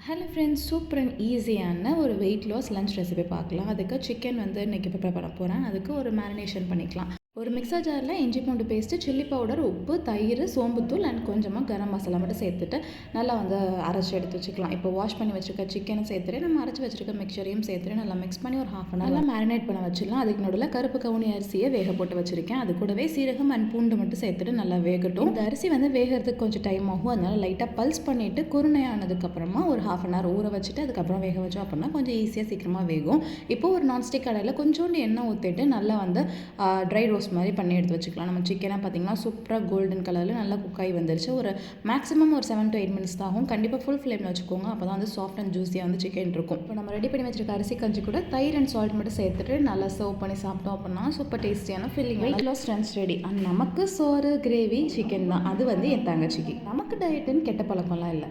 Hello friends, super and ஈஸியான ஒரு wait loss lunch recipe பார்க்கலாம். அதுக்கு சிக்கன் வந்து இன்றைக்கி ப்ரிப்பேர் பண்ண போகிறேன். அதுக்கு ஒரு மேரினேஷன் பண்ணிக்கலாம். ஒரு மிக்சர் ஜாரில் இஞ்சி பூண்டு பேஸ்ட்டு, சில்லி பவுடர், உப்பு, தயிர், சோம்புத்தூள் அண்ட் கொஞ்சமாக கரம் மசாலா மட்டும் சேர்த்துட்டு நல்லா வந்து அரைச்சி எடுத்து வச்சுக்கலாம். இப்போ வாஷ் பண்ணி வச்சுருக்க சிக்கனை சேர்த்துட்டு நம்ம அரைச்சி வச்சுருக்க மிக்சரையும் சேர்த்துட்டு நல்லா மிக்ஸ் பண்ணி ஒரு ஹாஃப் அன் ஹவர் நல்லா மேரினேட் பண்ண வச்சிடலாம். அதுக்கு நடுவில் கருப்பு கவுனி அரிசியை வேக போட்டு வச்சுருக்கேன். அது கூடவே சீரகம் அண்ட் பூண்டு மட்டும் சேர்த்துட்டு நல்லா வேகட்டும். இந்த அரிசி வந்து வேகிறதுக்கு கொஞ்சம் டைம் ஆகும். அதனால் லைட்டாக பல்ஸ் பண்ணிவிட்டு குருணையானதுக்கப்புறமா ஒரு ஹாஃப் அன் ஹவர் ஊற வச்சுட்டு அதுக்கப்புறம் வேக வச்சோம் அப்படின்னா கொஞ்சம் ஈஸியாக சீக்கிரமாக வேகும். இப்போது ஒரு நான்ஸ்டிக் கடாயில் கொஞ்சோண்டு எண்ணெய் ஊற்றிட்டு நல்லா வந்து ட்ரை ரோஸ்ட் மாதிரி பண்ணி எடுத்து வச்சுக்கலாம். நம்ம சிக்கனாக பார்த்திங்கன்னா சூப்பராக கோல்டன் கலரில் நல்லா குக் ஆகி வந்துருச்சு. ஒரு மேக்ஸிமம் ஒரு 7 to 8 minutes தான் ஆகும். கண்டிப்பாக ஃபுல் ஃப்ளேமில் வச்சுக்கோங்க. அப்போ தான் வந்து சாஃப்ட் அண்ட் ஜூஸியாக வந்து சிக்கன் இருக்கும். இப்போ நம்ம ரெடி பண்ணி வச்சிருக்க அரிசி கஞ்சி கூட தயிர் அண்ட் சால்ட் மட்டும் சேர்த்துட்டு நல்லா சர்வ் பண்ணி சாப்பிட்டோம் அப்படின்னா சூப்பர் டேஸ்டியான filling weight loss lunch ready. And நமக்கு சோறு கிரேவி சிக்கன் தான். அது வந்து என் தங்கச்சிக்கு. நமக்கு டயட்டுன்னு கெட்ட பழக்கம்லாம் இல்லை.